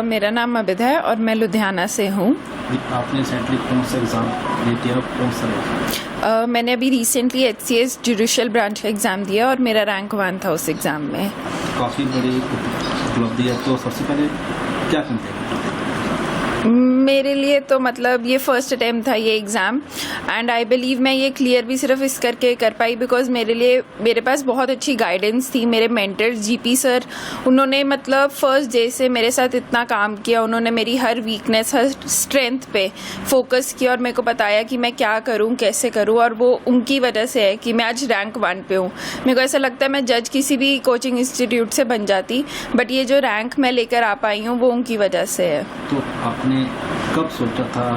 मेरा नाम अबिद है और मैं लुधियाना से हूँ। आपने रिसेंटली कौन सा एग्ज़ाम दे दिया, कौन सा रहा? मैंने अभी रिसेंटली HCS जुडिशियल ब्रांच का एग्ज़ाम दिया और मेरा रैंक 1 था उस एग्ज़ाम में। काफ़ी बड़ी उपलब्धि है, तो सबसे पहले क्या कहते हैं? मेरे लिए तो मतलब ये फर्स्ट अटैम्प्ट था ये एग्ज़ाम, एंड आई बिलीव मैं ये क्लियर भी सिर्फ इस करके कर पाई बिकॉज मेरे पास बहुत अच्छी गाइडेंस थी। मेरे मेंटर GP सर, उन्होंने मतलब फर्स्ट डे से मेरे साथ इतना काम किया। उन्होंने मेरी हर वीकनेस, हर स्ट्रेंथ पे फोकस किया और मेरे को बताया कि मैं क्या करूँ, कैसे करूँ, और वो उनकी वजह से है कि मैं आज रैंक 1 पे हूँ। मेरे को ऐसा लगता है मैं जज किसी भी कोचिंग इंस्टीट्यूट से बन जाती, बट ये जो रैंक मैं लेकर आ पाई हूँ वो उनकी वजह से है। तो आपने कब सोचा था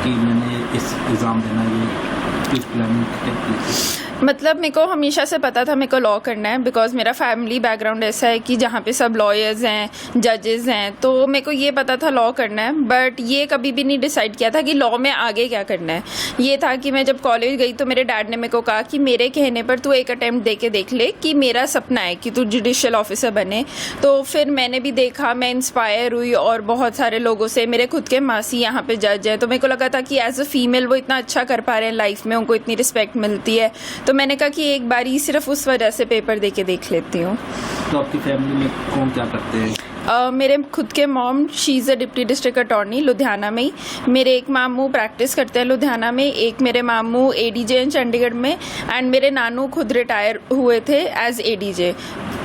कि मैंने इस एग्ज़ाम देना, ये इस प्लानिंग की? मतलब मेरे को हमेशा से पता था मेरे को लॉ करना है बिकॉज मेरा फैमिली बैकग्राउंड ऐसा है कि जहाँ पे सब लॉयर्स हैं, जजेस हैं, तो मेरे को ये पता था लॉ करना है। बट ये कभी भी नहीं डिसाइड किया था कि लॉ में आगे क्या करना है। ये था कि मैं जब कॉलेज गई तो मेरे डैड ने मेरे को कहा कि मेरे कहने पर तू एक अटैम्प्ट दे के देख ले कि मेरा सपना है कि तू जुडिशियल ऑफिसर बने। तो फिर मैंने भी देखा, मैं इंस्पायर हुई और बहुत सारे लोगों से। मेरे खुद के मासी यहाँ पे जज हैं, तो मेरे को लगा था कि एज अ फीमेल वो इतना अच्छा कर पा रहे हैं लाइफ में, उनको इतनी रिस्पेक्ट मिलती है। तो मैंने कहा कि एक बार ही सिर्फ उस वजह से पेपर दे के देख लेती हूँ। तो आपकी फैमिली में कौन क्या करते हैं? मेरे खुद के mom, she is a deputy district attorney Ludhiana में ही। मेरे एक मामू प्रैक्टिस करते हैं लुधियाना में, एक मेरे मामू ADJ हैं चंडीगढ़ में, एंड मेरे नानू खुद रिटायर हुए थे एज ADJ।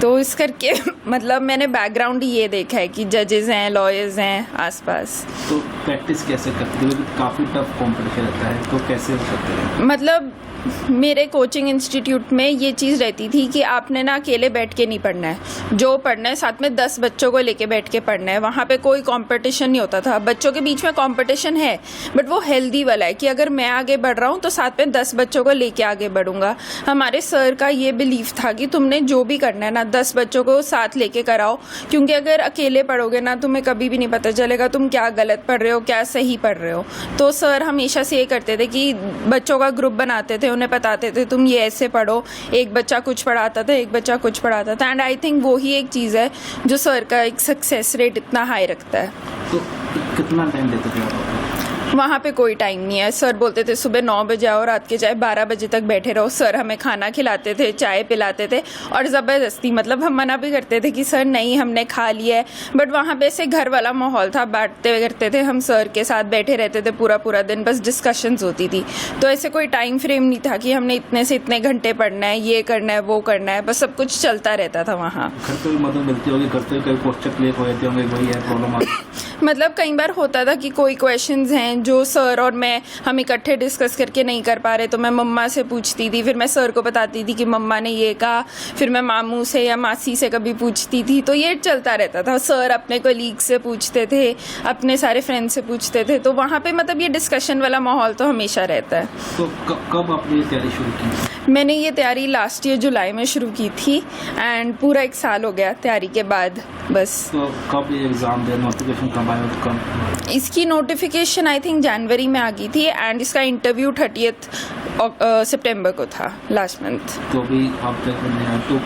तो इस करके मतलब मैंने बैकग्राउंड ही ये देखा है कि जजेस हैं, लॉयर्स हैं आसपास। तो प्रैक्टिस कैसे करते हो? काफ़ी टफ कॉम्पिटिशन रहता है, तो कैसे करते हैं? मतलब मेरे कोचिंग इंस्टीट्यूट में ये चीज़ रहती थी कि आपने ना अकेले बैठ के नहीं पढ़ना है, जो पढ़ना है साथ में 10 बच्चों को लेके बैठ के पढ़ना है। वहाँ पे कोई कंपटीशन नहीं होता था। बच्चों के बीच में कंपटीशन है बट वो हेल्दी वाला है कि अगर मैं आगे बढ़ रहा हूँ तो साथ में 10 बच्चों को लेके आगे बढ़ूंगा। हमारे सर का ये बिलीफ था कि तुमने जो भी करना है ना 10 बच्चों को साथ लेके कराओ, क्योंकि अगर अकेले पढ़ोगे ना तुम्हें कभी भी नहीं पता चलेगा तुम क्या गलत पढ़ रहे हो, क्या सही पढ़ रहे हो। तो सर हमेशा से ये करते थे कि बच्चों का ग्रुप बनाते थे, उन्हें बताते थे तुम ये ऐसे पढ़ो। एक बच्चा कुछ पढ़ाता था, एक बच्चा कुछ पढ़ाता था, एंड आई थिंक वो ही एक चीज़ है जो सर का एक सक्सेस रेट इतना हाई रखता है। तो कितना टाइम देते थे आप? वहाँ पे कोई टाइम नहीं है। सर बोलते थे सुबह 9 बजे आओ, रात के चाहे 12 बजे तक बैठे रहो। सर हमें खाना खिलाते थे, चाय पिलाते थे, और ज़बरदस्ती मतलब हम मना भी करते थे कि सर नहीं हमने खा लिया है, बट वहाँ पे ऐसे घर वाला माहौल था, बांटते करते थे। हम सर के साथ बैठे रहते थे पूरा दिन, बस डिस्कशंस होती थी। तो ऐसे कोई टाइम फ्रेम नहीं था कि हमने इतने से इतने घंटे पढ़ना है, ये करना है, वो करना है, बस सब कुछ चलता रहता था वहाँ। घर पे भी मदद मिलती होगी, घर पे कई क्वेश्चन क्लियर हो जाते होंगे, वही है प्रॉब्लम मतलब कई बार होता था कि कोई क्वेश्चंस हैं जो सर और मैं हम इकट्ठे डिस्कस करके नहीं कर पा रहे, तो मैं मम्मा से पूछती थी, फिर मैं सर को बताती थी कि मम्मा ने ये कहा, फिर मैं मामू से या मासी से कभी पूछती थी। तो ये चलता रहता था। सर अपने कोलीग से पूछते थे, अपने सारे फ्रेंड से पूछते थे, तो वहाँ पे मतलब ये डिस्कशन वाला माहौल तो हमेशा रहता है। तो कब आपने ये तैयारी शुरू की? मैंने ये तैयारी लास्ट ईयर जुलाई में शुरू की थी, एंड पूरा 1 साल हो गया तैयारी के बाद बस। तो कब ये एग्ज़ाम दे, नोटिफिकेशन कब आया, कब? इसकी नोटिफिकेशन आई थिंक जनवरी में आ गई थी, एंड इसका इंटरव्यू 30 सितंबर को था, लास्ट मंथ। तो अभी आप तक नहीं, तो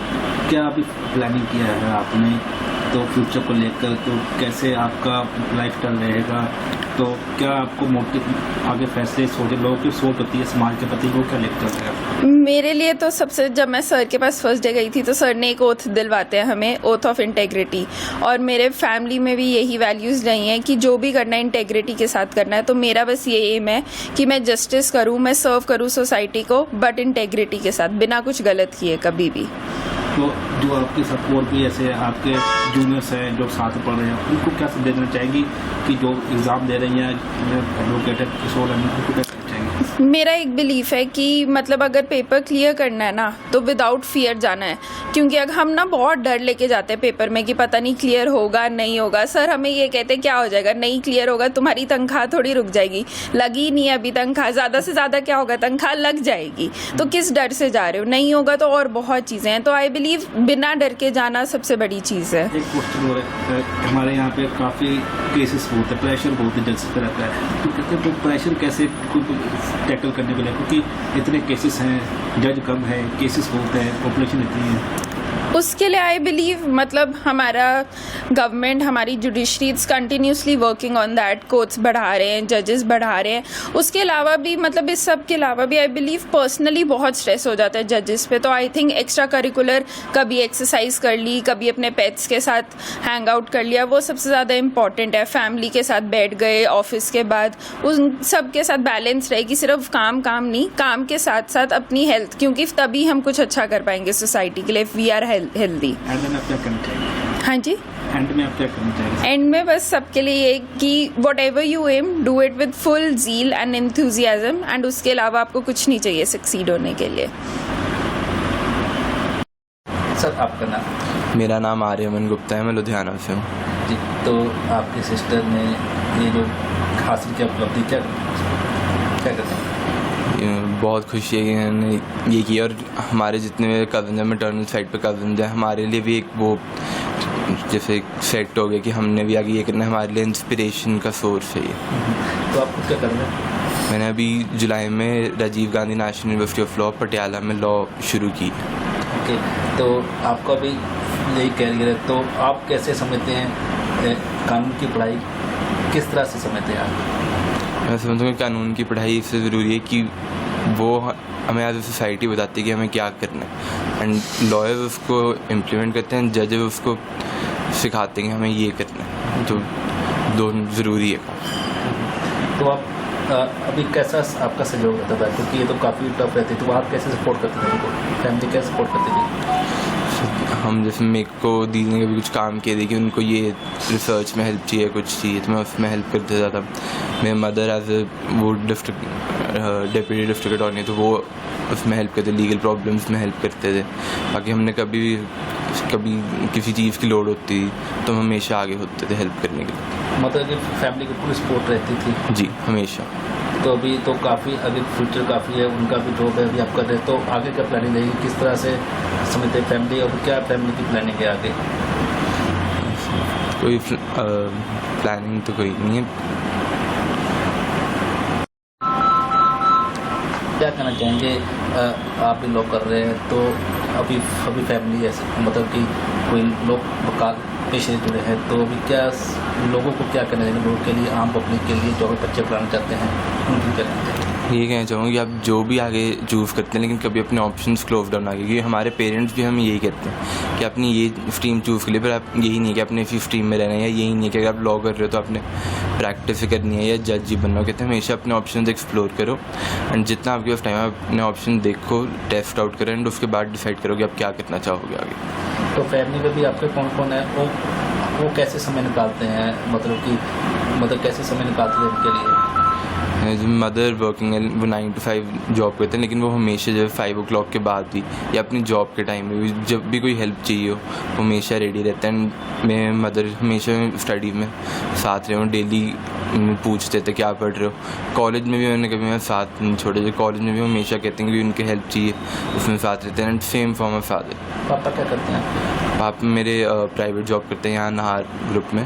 क्या अभी प्लानिंग किया है आपने तो फ्यूचर को लेकर? तो कैसे आपका लाइफ स्टाइल रहेगा? तो क्या आपको मोटिव आगे फैसले सोचे, लोगों की सोच होती है समाज के प्रति, वो क्या लेकर चल रहे हैं? मेरे लिए तो सबसे, जब मैं सर के पास फर्स्ट डे गई थी तो सर ने एक ओथ दिलवाते हैं हमें, ओथ ऑफ इंटेग्रिटी, और मेरे फैमिली में भी यही वैल्यूज़ रही हैं कि जो भी करना है इंटेग्रिटी के साथ करना है। तो मेरा बस ये एम है कि मैं जस्टिस करूँ, मैं सर्व करूँ सोसाइटी को, बट इंटेग्रिटी के साथ, बिना कुछ गलत किए कभी भी। तो जो आपके साथ और भी ऐसे आपके जूनियर्स हैं जो साथ पढ़ रहे हैं, उनको क्या देना चाहेंगी कि जो एग्ज़ाम दे रही हैं एडवोकेट है, किशोर है, उनको क्या करना चाहेंगे? मेरा एक बिलीफ है कि मतलब अगर पेपर क्लियर करना है ना तो विदाउट फियर जाना है, क्योंकि अगर हम ना बहुत डर लेके जाते हैं पेपर में कि पता नहीं क्लियर होगा नहीं होगा। सर हमें ये कहते हैं क्या हो जाएगा, नहीं क्लियर होगा तुम्हारी तनख्वाह थोड़ी रुक जाएगी, लगी नहीं अभी तनख्वाह, ज़्यादा से ज़्यादा क्या होगा, तनख्वाह लग जाएगी। तो किस डर से जा रहे हो, नहीं होगा तो और बहुत चीज़ें हैं। तो आई बिलीव बिना डर के जाना सबसे बड़ी चीज़ है। एक क्वेश्चन हो रहा है, हमारे यहाँ पे काफ़ी केसेस होते हैं, प्रेशर बहुत है जज पे रहता है, तो कहते हैं तो प्रेशर कैसे टैकल करने के लिए, क्योंकि इतने केसेस हैं, जज कम है, केसेस बहुत है, पॉपुलेशन इतनी है। उसके लिए आई बिलीव मतलब हमारा गवर्नमेंट, हमारी judiciary it's continuously working on that. Courts बढ़ा रहे हैं, जजेस बढ़ा रहे हैं। उसके अलावा भी मतलब इस सब के अलावा भी आई बिलीव पर्सनली बहुत स्ट्रेस हो जाता है जजेस पे। तो आई थिंक एक्स्ट्रा करिकुलर, कभी एक्सरसाइज कर ली, कभी अपने पेट्स के साथ हैंग आउट कर लिया, वो सबसे ज़्यादा इंपॉर्टेंट है। फैमिली के साथ बैठ गए ऑफिस के बाद, उन सब के साथ बैलेंस रहे कि सिर्फ काम नहीं, काम के साथ साथ अपनी हेल्थ, क्योंकि तभी हम कुछ अच्छा कर पाएंगे सोसाइटी के लिए, if we are healthy. End में आप क्या करना चाहेंगे? हाँ जी, एंड में आप क्या करना चाहेंगे? एंड में बस सबके लिए ये कि whatever you am, do it with full zeal and enthusiasm, and उसके अलावा आपको कुछ नहीं चाहिए सक्सीड होने के लिए। सर आपका नाम? मेरा नाम आर्यमन गुप्ता है, मैं लुधियाना से हूँ। जी, तो आपकी सिस्टर ने ये जो हासिल किया उपलब्धि, क्या कहते हैं? बहुत खुशी है कि इन्होंने ये किया, और हमारे जितने मेरे कज़न हैं, मैटरनल साइड पे कज़न हैं, हमारे लिए भी एक वो जैसे सेट हो गया कि हमने भी आगे ये करना है, हमारे लिए इंस्पिरेशन का सोर्स है ये। तो आप क्या कर रहे हैं? मैंने अभी जुलाई में Rajiv Gandhi National University of Law Patiala में लॉ शुरू की। ओके, तो आपका भी यही कैरियर है, तो आप कैसे समझते हैं कानून की पढ़ाई, किस तरह से समझते हैं आप? मैं समझता हूँ कि कानून की पढ़ाई इससे ज़रूरी है कि वो हमें एज ए सोसाइटी बताती है कि हमें क्या करना है, एंड लॉयर्स उसको इम्प्लीमेंट करते हैं, जजेस उसको सिखाते हैं कि हमें ये करना है, तो दोनों ज़रूरी है। तो आप अभी कैसा आपका सहयोग रहता था, क्योंकि ये तो काफ़ी टफ रहती, तो आप कैसे सपोर्ट करते थे उनको, फैमिली कैसे सपोर्ट करती थी? हम जैसे मेरे को दीदी ने कभी कुछ काम किए थे कि उनको ये रिसर्च में हेल्प चाहिए, कुछ चाहिए, तो मैं उसमें हेल्प कर देता था। मेरे मदर एज ए वो डिप्टी डिस्ट्रिक्ट अटॉर्नी, तो वो उसमें हेल्प करते, लीगल प्रॉब्लम्स में हेल्प करते थे। बाकी हमने कभी किसी चीज़ की लोड होती थी तो हम हमेशा आगे होते थे हेल्प करने के लिए। मतलब कि फैमिली की पूरी सपोर्ट रहती थी? जी, हमेशा। तो अभी तो काफ़ी आगे फ्यूचर काफ़ी है, उनका भी जॉब है, अभी आप कर रहे हैं, तो आगे क्या प्लानिंग रहेगी, किस तरह से समझते हैं फैमिली, और क्या फैमिली की प्लानिंग है आगे? कोई प्लानिंग तो कोई नहीं है। क्या कहना चाहेंगे, आप भी लोग कर रहे हैं, तो अभी फैमिली ऐसे मतलब कि कोई लोग वकालत पेशे जुड़े हैं, तो अभी क्या लोगों को क्या करना चाहिए, लोगों के लिए, आम पब्लिक के लिए जो भी बच्चे पढ़ाना चाहते हैं, उनकी क्या कहना चाहिए? ये कहना चाहूँगा कि आप जो भी आगे चूज़ करते हैं, लेकिन कभी अपने ऑप्शंस क्लोज डाउन आगे, क्योंकि हमारे पेरेंट्स भी हमें यही कहते हैं कि आपने ये स्ट्रीम चूज़ कर ली, पर आप यही नहीं है कि आपने इसी स्ट्रीम में रहना है, या यही नहीं है कि अगर आप लॉ कर रहे हो तो आपने प्रैक्टिस करनी है या जज ही बनना हो। कहते हैं हमेशा अपने ऑप्शंस एक्सप्लोर करो, एंड जितना आपके पास टाइम है अपने ऑप्शन देखो, टेस्ट आउट करो, एंड उसके बाद डिसाइड करो कि आप क्या करना चाहोगे आगे। तो फैमिली में भी आपके कौन कौन है, वो कैसे समय निकालते हैं, मतलब कैसे समय निकालते हैं उनके लिए? मदर वर्किंग है, वो 9 to 5 जॉब करते हैं, लेकिन वो हमेशा जब 5 o'clock के बाद भी या अपनी जॉब के टाइम में भी जब भी कोई हेल्प चाहिए हो वो हमेशा रेडी रहता है। एंड मेरे मदर हमेशा स्टडी में साथ रहे, डेली पूछते थे क्या पढ़ रहे हो। कॉलेज में भी मैंने कभी मैं साथ नहीं छोड़े, जो कॉलेज में भी हमेशा कहते हैं कि उनके हेल्प चाहिए, उसमें साथ रहते हैं। And same for my father. पापा क्या करते हैं? पापा मेरे प्राइवेट जॉब करते हैं यहाँ नाहर ग्रुप में।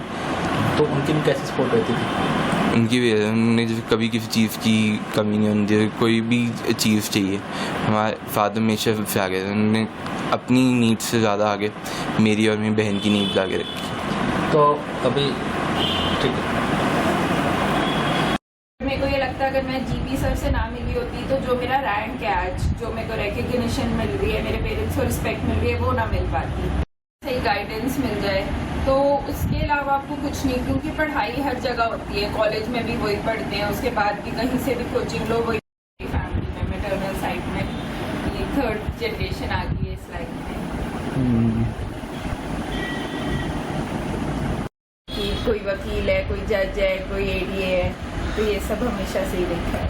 तो उनकी भी कैसे सपोर्ट रहती थी? उनकी भी उन्हें जैसे कभी किसी चीज़ की कमी नहीं होती, कोई भी चीज़ चाहिए हमारे फादर हमेशा सबसे आगे, उन्होंने अपनी नीड्स से ज़्यादा आगे मेरी और मेरी बहन की नीड्स आगे रखी। तो अभी ठीक है, मेरे को ये लगता है अगर मैं जीपी सर से ना मिली होती तो जो मेरा रैंक है आज, जो मेरे को रिकग्निशन मिल रही है, मेरे पेरेंट्स को रिस्पेक्ट मिल रही है, वो ना मिल पाती। सही गाइडेंस मिल जाए तो उसके अलावा आपको कुछ नहीं, क्योंकि पढ़ाई हर जगह होती है, कॉलेज में भी वही पढ़ते हैं, उसके बाद भी कहीं से भी कोचिंग लो वही। फैमिली में मैटरनल साइड में ये 3rd जनरेशन आ गई है इस लाइफ में कि कोई वकील है, कोई जज है, कोई एडीए है, तो ये सब हमेशा से ही देखा है।